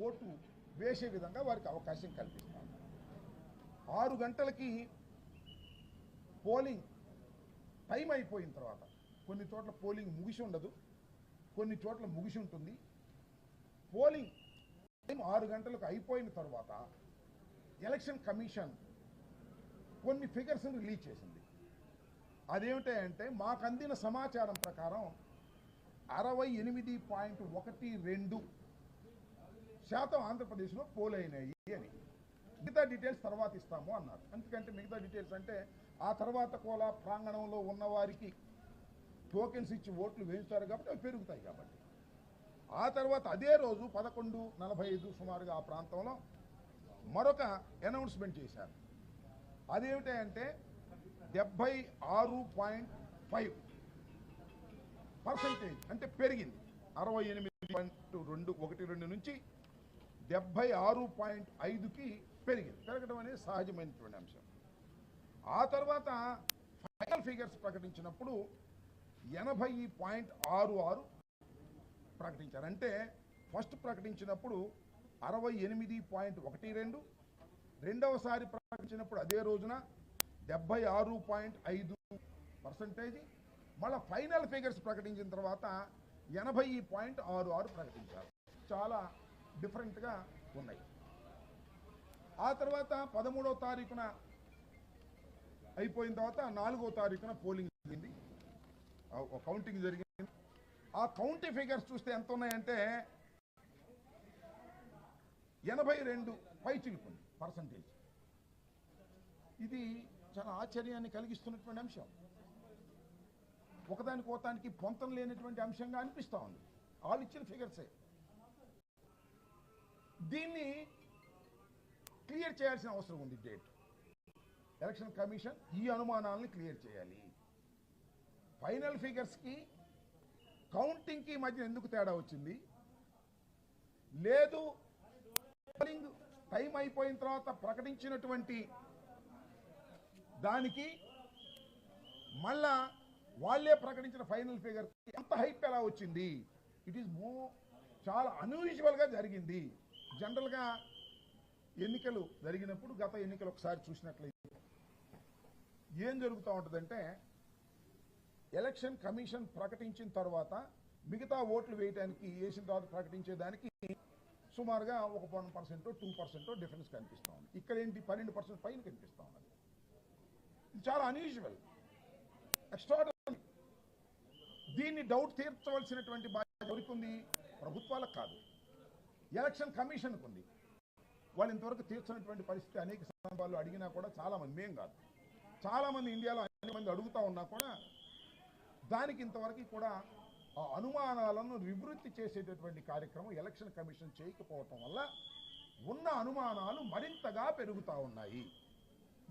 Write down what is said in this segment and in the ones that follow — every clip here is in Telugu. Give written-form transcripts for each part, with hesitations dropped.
ఓటు వేసే విధంగా వారికి అవకాశం కల్పిస్తాం. 6 గంటలకి పోలింగ్ టైం అయిపోయిన తర్వాత కొన్ని చోట్ల పోలింగ్ ముగిసి ఉండదు, కొన్ని చోట్ల ముగిసి ఉంటుంది. పోలింగ్ టైం 6 గంటలకు అయిపోయిన తర్వాత ఎలక్షన్ కమిషన్ కొన్ని ఫిగర్స్ని రిలీజ్ చేసింది. అదేమిటంటే మాకు అందిన సమాచారం ప్రకారం 68.12% ఆంధ్రప్రదేశ్లో పోల్ అయినాయి అని. మిగతా డీటెయిల్స్ తర్వాత ఇస్తాము అన్నారు. ఎందుకంటే మిగతా డీటెయిల్స్ అంటే ఆ తర్వాత కూడా ప్రాంగణంలో ఉన్నవారికి టోకెన్స్ ఇచ్చి ఓట్లు వేయించారు కాబట్టి అవి పెరుగుతాయి కాబట్టి. ఆ తర్వాత అదే రోజు 11:45 సుమారుగా ఆ ప్రాంతంలో మరొక అనౌన్స్మెంట్ చేశారు. అదేమిటంటే 76.5% అంటే పెరిగింది. 68.12 నుంచి 76.5కి పెరిగింది. పెరగడం అనేది సహజమైనటువంటి అంశం. ఆ తర్వాత ఫైనల్ ఫిగర్స్ ప్రకటించినప్పుడు 80.66 ప్రకటించారు. అంటే ఫస్ట్ ప్రకటించినప్పుడు 68.12, రెండవసారి ప్రకటించినప్పుడు అదే రోజున 76.5%, మళ్ళీ ఫైనల్ ఫిగర్స్ ప్రకటించిన తర్వాత 80.66 ప్రకటించారు. చాలా డిఫరెంట్గా ఉన్నాయి. ఆ తర్వాత 13వ తారీఖున అయిపోయిన తర్వాత 4వ తారీఖున పోలింగ్ జరిగింది, కౌంటింగ్ జరిగింది. ఆ కౌంటింగ్ ఫిగర్స్ చూస్తే ఎంత ఉన్నాయంటే 82 పైచిలుకుంది పర్సంటేజ్. ఇది చాలా ఆశ్చర్యాన్ని కలిగిస్తున్నటువంటి అంశం. ఒకదానికి పొంతం లేనటువంటి అంశంగా అనిపిస్తూ ఉంది. వాళ్ళు ఇచ్చిన ఫిగర్సే. దీన్ని క్లియర్ చేయాల్సిన అవసరం ఉంది. డేట్ ఎలక్షన్ కమిషన్ ఈ అనుమానాలను క్లియర్ చేయాలి. ఫైనల్ ఫిగర్స్కి కౌంటింగ్కి మధ్య ఎందుకు తేడా వచ్చింది? లేదు పోలింగ్ టైం అయిపోయిన తర్వాత ప్రకటించినటువంటి దానికి మళ్ళా వాళ్ళే ప్రకటించిన ఫైనల్ ఫిగర్ ఎంత హైప్ ఎలా వచ్చింది? ఇట్ ఈస్ చాలా అన్యూజువల్గా జరిగింది. జనరల్గా ఎన్నికలు జరిగినప్పుడు గత ఎన్నికలు ఒకసారి చూసినట్లయితే ఏం జరుగుతూ ఉంటుందంటే ఎలక్షన్ కమిషన్ ప్రకటించిన తర్వాత మిగతా ఓట్లు వేయడానికి వేసిన తర్వాత ప్రకటించేదానికి సుమారుగా 1% 2% డిఫరెన్స్ కనిపిస్తూ ఉంది. ఇక్కడ ఏంటి 12% పైన కనిపిస్తూ ఉన్నది. ఇది చాలా అన్యూజువల్, ఎక్స్ట్రాడనరీ. దీన్ని డౌట్ తీర్చవలసినటువంటి బాధ్యత ఎవరికి ఉంది? ప్రభుత్వాలకు కాదు, ఎలక్షన్ కమిషన్కు ఉంది. వాళ్ళు ఇంతవరకు తీర్చినటువంటి పరిస్థితి అనేక సందర్భాల్లో అడిగినా కూడా చాలామంది, మేం కాదు చాలామంది ఇండియాలో అనేక మంది అడుగుతూ ఉన్నా కూడా దానికి ఇంతవరకు కూడా ఆ అనుమానాలను నివృత్తి చేసేటటువంటి కార్యక్రమం ఎలక్షన్ కమిషన్ చేయకపోవటం వల్ల ఉన్న అనుమానాలు మరింతగా పెరుగుతూ ఉన్నాయి.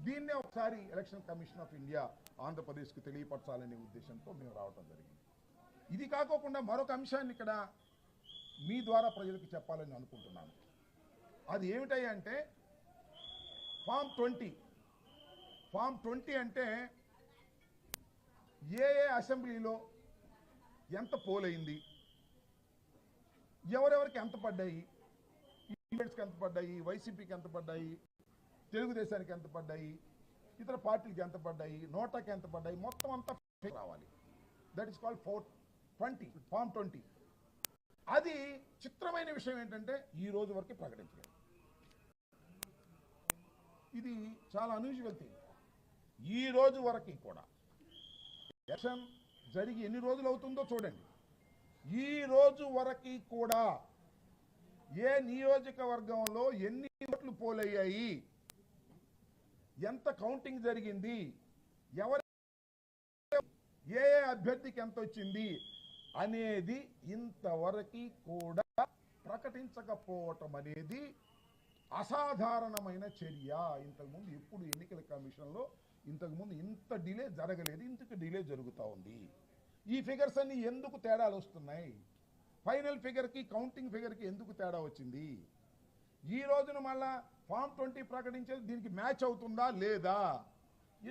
దీన్నే ఒకసారి ఎలక్షన్ కమిషన్ ఆఫ్ ఇండియా ఆంధ్రప్రదేశ్కి తెలియపరచాలనే ఉద్దేశంతో మేము రావటం జరిగింది. ఇది కాకోకుండా మరొక అంశాన్ని ఇక్కడ మీ ద్వారా ప్రజలకు చెప్పాలని అనుకుంటున్నాను. అది ఏమిటంటే ఫామ్ 20 అంటే ఏ అసెంబ్లీలో ఎంత పోలైంది, ఎవరెవరికి ఎంత పడ్డాయి, ఈవెంట్స్కి ఎంత పడ్డాయి, వైసీపీకి ఎంత పడ్డాయి, తెలుగుదేశానికి ఎంత పడ్డాయి, ఇతర పార్టీలకి ఎంత పడ్డాయి, నోటాకి ఎంత పడ్డాయి, మొత్తం అంతా రావాలి. That is called form 20. అది చిత్రమైన విషయం ఏంటంటే ఈ రోజు వరకు ప్రకటించలేదు. ఇది చాలా అన్యూజువల్ థింగ్. ఈ రోజు వరకు కూడా ఎలక్షన్ జరిగి ఎన్ని రోజులు అవుతుందో చూడండి. ఈ రోజు వరకు కూడా ఏ నియోజకవర్గంలో ఎన్ని ఓట్లు పోలయ్యాయి, ఎంత కౌంటింగ్ జరిగింది, ఎవరు ఏ అభ్యర్థికి ఎంత వచ్చింది అనేది ఇంతవరకు కూడా ప్రకటించకపోవటం అనేది అసాధారణమైన చర్య. ఇంతకుముందు ఎప్పుడు ఎన్నికల కమిషన్లో ఇంతకుముందు ఇంత డిలే జరగలేదు, ఇంతకు డిలే జరుగుతూ ఉంది. ఈ ఫిగర్స్ అన్ని ఎందుకు తేడాలు వస్తున్నాయి? ఫైనల్ ఫిగర్కి కౌంటింగ్ ఫిగర్కి ఎందుకు తేడా వచ్చింది? ఈ రోజున మళ్ళా ఫామ్ 20 ప్రకటించేది దీనికి మ్యాచ్ అవుతుందా లేదా?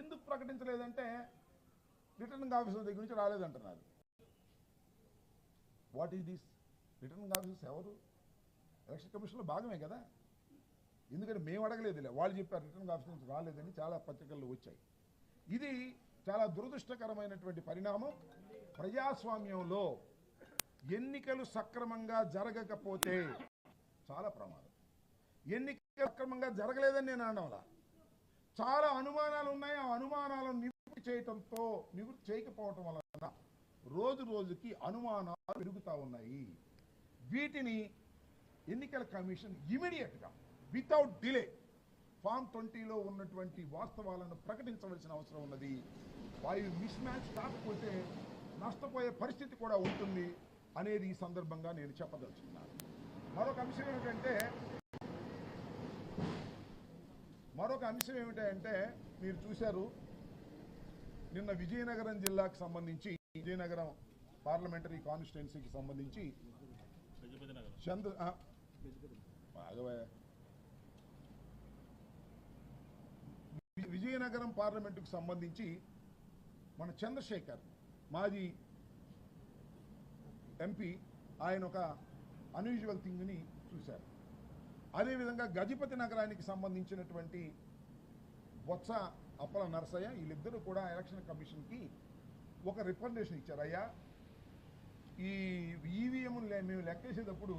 ఎందుకు ప్రకటించలేదంటే రిటర్నింగ్ ఆఫీసర్ దగ్గర నుంచి రాలేదంటున్నారు. What is this? Returning officers ఎవరు? ఎలక్షన్ కమిషన్లో భాగమే కదా. ఎందుకంటే మేము అడగలేదులే, వాళ్ళు చెప్పారు రిటర్నింగ్ ఆఫీసర్ నుంచి రాలేదని చాలా పత్రికల్లో వచ్చాయి. ఇది చాలా దురదృష్టకరమైనటువంటి పరిణామం. ప్రజాస్వామ్యంలో ఎన్నికలు సక్రమంగా జరగకపోతే చాలా ప్రమాదం. ఎన్నికలు సక్రమంగా జరగలేదని నేను అనడంలా, చాలా అనుమానాలు ఉన్నాయి. ఆ అనుమానాలను నివృత్తి చేయకపోవటం వలన రోజు రోజుకి అనుమానాలు పెరుగుతూ ఉన్నాయి. వీటిని ఎన్నికల కమిషన్ ఇమీడియట్గా వితౌట్ డిలే ఫామ్ 20లో ఉన్నటువంటి వాస్తవాలను ప్రకటించవలసిన అవసరం ఉన్నది. వాయు మిస్ మ్యాచ్ కాకపోతే నష్టపోయే పరిస్థితి కూడా ఉంటుంది అనేది ఈ సందర్భంగా నేను చెప్పదలుచుకున్నాను. మరొక అంశం ఏమిటంటే మీరు చూశారు, నిన్న విజయనగరం జిల్లాకు సంబంధించి, విజయనగరం పార్లమెంటరీ కాన్స్టిట్యున్సీకి సంబంధించి విజయనగరం పార్లమెంటుకు సంబంధించి మన చంద్రశేఖర్ మాజీ ఎంపీ ఆయన ఒక అన్యూజువల్ థింగ్ని చూశారు. అదేవిధంగా గజపతి నగరానికి సంబంధించినటువంటి బొత్స అప్పల నరసయ్య వీళ్ళిద్దరూ కూడా ఎలక్షన్ కమిషన్కి ఒక రికమెండేషన్ ఇచ్చారు. అయ్యా, ఈ ఈవీఎం మేము లెక్కేసేటప్పుడు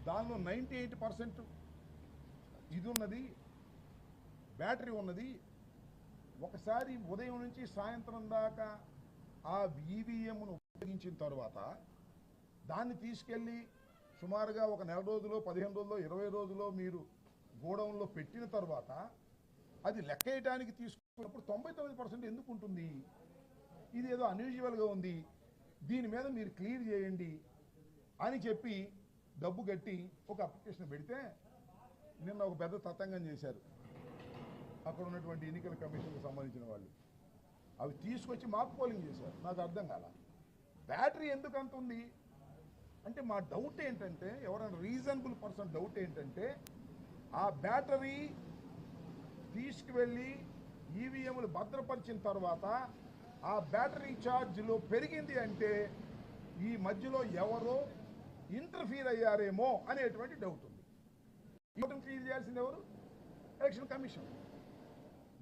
దానిలో 98% ఇది ఉన్నది, బ్యాటరీ ఉన్నది. ఒకసారి ఉదయం నుంచి సాయంత్రం దాకా ఆ ఈవీఎంను ఉపయోగించిన తర్వాత దాన్ని తీసుకెళ్ళి సుమారుగా ఒక నెల రోజులో, 15 రోజుల్లో, 20 రోజుల్లో మీరు గోడౌన్లో పెట్టిన తర్వాత అది లెక్కేయడానికి తీసుకున్నప్పుడు 99% ఎందుకు ఉంటుంది? ఇది ఏదో అన్యూజువల్గా ఉంది, దీని మీద మీరు క్లియర్ చేయండి అని చెప్పి డబ్బు కట్టి ఒక అప్లికేషన్ పెడితే నిన్న ఒక పెద్ద తతంగం చేశారు అక్కడ ఉన్నటువంటి ఎన్నికల కమిషన్కి సంబంధించిన వాళ్ళు. అవి తీసుకొచ్చి మాకు పోలింగ్ చేశారు. నాకు అర్థం కాల, బ్యాటరీ ఎందుకు అంత ఉంది అంటే మా డౌట్ ఏంటంటే, ఎవరైనా రీజనబుల్ పర్సన్ డౌట్ ఏంటంటే, ఆ బ్యాటరీ తీసుకువెళ్ళి ఈవీఎంలు భద్రపరిచిన తర్వాత ఆ బ్యాటరీ ఛార్జ్లో పెరిగింది అంటే ఈ మధ్యలో ఎవరో ఇంటర్ఫీర్ అయ్యారేమో అనేటువంటి డౌట్ ఉంది. ఈ డౌట్ని క్లియర్ చేయాల్సింది ఎవరు? Election commission.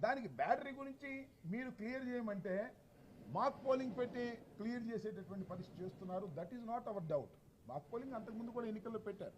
దానికి బ్యాటరీ గురించి మీరు క్లియర్ చేయమంటే మాక్ పోలింగ్ పెట్టి క్లియర్ చేసేటటువంటి పరిస్థితి చేస్తున్నారు. That is not our doubt. Mock polling అంతకుముందు కూడా ఎన్నికల్లో పెట్టారు.